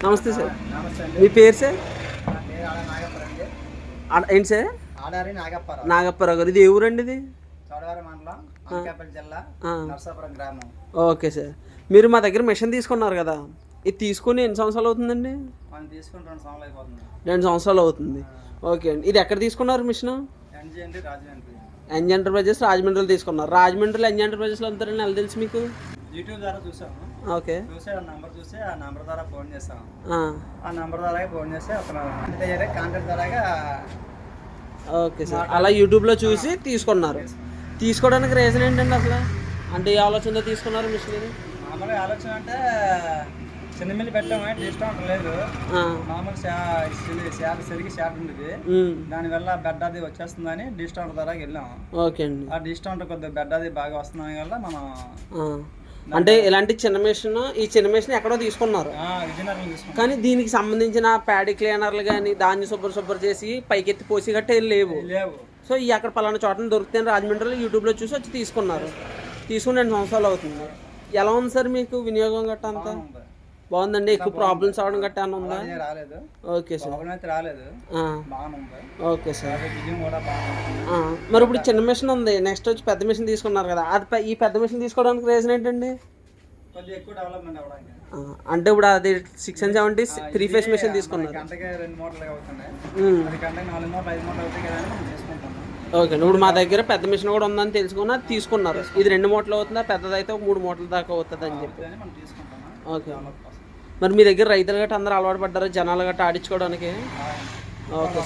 నమస్తే సార్. నమస్తే అండి. మీ పేరు సార్? నా పేరు ఆడ నాగప్పర్ అండి. ఏంటి సార్? ఆడారి నాగప్పారావు. నాగప్పరావు గారు. ఇది ఏ ఊరండి ఇది? చౌడవరం మండలం, అనకాపల్లి జిల్లా, నర్సాపురం గ్రామం. Okay sir. మీరు మా దగ్గర మిషన్ తీసుకున్నారు కదా, ఇది తీసుకొని ఎన్ని సంవత్సరాలు అవుతుందండి? మనం తీసుకుని 2 సంవత్సరాలు అయిపోతుంది. 2 సంవత్సరాలు అవుతుంది. ఓకే అండి. ఇది ఎక్కడ తీసుకున్నారు మిషన్? ఎన్జీ అండి, రాజమండ్రి. ఎన్జీ ఎంటర్ప్రైజెస్ రాజమండ్రిలో తీసుకున్నారు. రాజమండ్రిలో ఎన్జీ ఎంటర్ప్రైజెస్లో అంతారని ఎలా తెలుసు మీకు? యూట్యూబ్ ద్వారా చూసాము. ఓకే. చూసి ఆ నెంబర్ చూసి ఆ నెంబర్ ద్వారా ఫోన్ చేస్తాము. ఆ నెంబర్ ద్వారా ఫోన్ చేస్తే అతను కాంటాక్ట్ ద్వారా. Okay sir. అలా యూట్యూబ్లో చూసి తీసుకున్నారు. తీసుకోవడానికి రీజన్ ఏంటండి అసలు? అంటే ఏ ఆలోచనతో తీసుకున్నారు మిషన్ ఇది? మామూలుగా ఆలోచన అంటే చిన్న మిల్లు పెట్టాము, డిస్కౌంట్ లేదు. మామూలు సరిగి షార్ట్ ఉంది, దానివల్ల బెడ్ అది వచ్చేస్తుందని డిస్కౌంట్ ద్వారా వెళ్ళాము. ఓకే అండి. ఆ డిస్కౌంట్ కొద్దిగా బెడ్ అది బాగా వస్తుంది వల్ల మనం అంటే ఇలాంటి చిన్న మిషన్, ఈ చిన్న మిషన్ ఎక్కడో తీసుకున్నారు కానీ దీనికి సంబంధించిన ప్యాడీ క్లీనర్లు కానీ దాన్ని శుభ్ర చేసి పైకెత్తి పోసి గట్ట లేవు. సో ఈ అక్కడ పలానా చోటన దొరుకుతాయని రాజమండ్రిలో యూట్యూబ్లో చూసి వచ్చి తీసుకున్నారు. తీసుకుని 2 సంవత్సరాలు అవుతుంది. ఎలా ఉంది సార్ మీకు వినియోగం గట్ట అంతా? బాగుందండి. ఎక్కువ ప్రాబ్లమ్స్ అవడం గట్ట ఏమన్నా ఉందా? Okay sir. Okay sir. మరి ఇప్పుడు చిన్న మిషన్ ఉంది, నెక్స్ట్ వచ్చి పెద్ద మిషన్ తీసుకున్నారు కదా, అది ఈ పెద్ద మిషన్ తీసుకోవడానికి రీజన్ ఏంటండి? అంటే ఇప్పుడు అది 670 3 ఫేస్ మిషన్ తీసుకున్నారు. ఓకే అండి. ఇప్పుడు మా దగ్గర పెద్ద మిషన్ కూడా ఉందని తెలుసుకుని అది తీసుకున్నారు. ఇది 2 మూటలు అవుతుందా? పెద్దదైతే 3 మూటల దాకా అవుతుంది అని చెప్పి. ఓకే. మరి మీ దగ్గర రైతులు గట్రా అందరూ అలవాటు పడ్డారు జనాలు గట్రా ఆడించుకోవడానికి? ఓకే.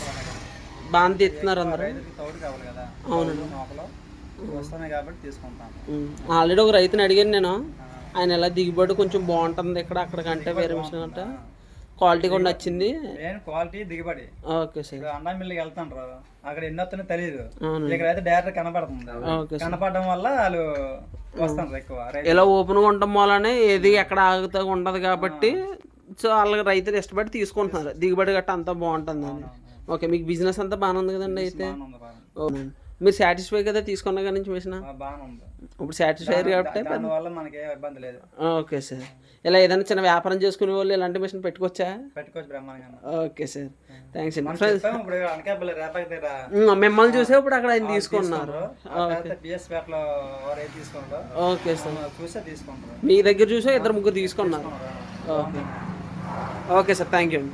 బాగా తెస్తున్నారు అందరూ? అవునండి. ఆల్రెడీ ఒక రైతుని అడిగాను నేను, ఆయన ఎలా దిగుబడి కొంచెం బాగుంటుంది ఇక్కడ అక్కడ కంటే వేరే మిషన్ అంటే క్వాలిటీ కూడా నచ్చింది. క్వాలిటీ దిగుబడి. Okay sir. అన్నా మిల్లుకి వెళ్తాండ్రు, అక్కడ ఎన్ని వస్తుందో తెలియదు, ఇక్కడైతే డైరెక్ట్ కనపడుతుంది. కనపడడం వల్ల వాళ్ళు వస్తారు ఎక్కువ. ఇలా ఓపెన్గా ఉండటం వల్లనే ఏది ఎక్కడ ఆగుతా ఉండదు కాబట్టి సో వాళ్ళకి రైతులు ఇష్టపడి తీసుకుంటున్నారు. దిగుబడి గట్ట అంతా బాగుంటుందని. ఓకే. మీకు బిజినెస్ అంతా బాగానే ఉంది కదండి అయితే? అవునండి. మీరు సాటిస్ఫై కదా తీసుకున్న కానీ నుంచి మిషన్? ఇప్పుడు సాటిస్ఫై కాబట్టి మనకి ఇబ్బంది లేదు. Okay sir. ఇలా ఏదైనా చిన్న వ్యాపారం చేసుకునే వాళ్ళు ఇలాంటి మిషన్ పెట్టుకోవచ్చా? Okay sir. థ్యాంక్స్ అండి. మిమ్మల్ని చూసే ఇప్పుడు అక్కడ ఆయన తీసుకున్నారు. Okay sir. మీ దగ్గర చూసే 2-3 తీసుకున్నారు. Okay. Okay sir. Thank you అండి.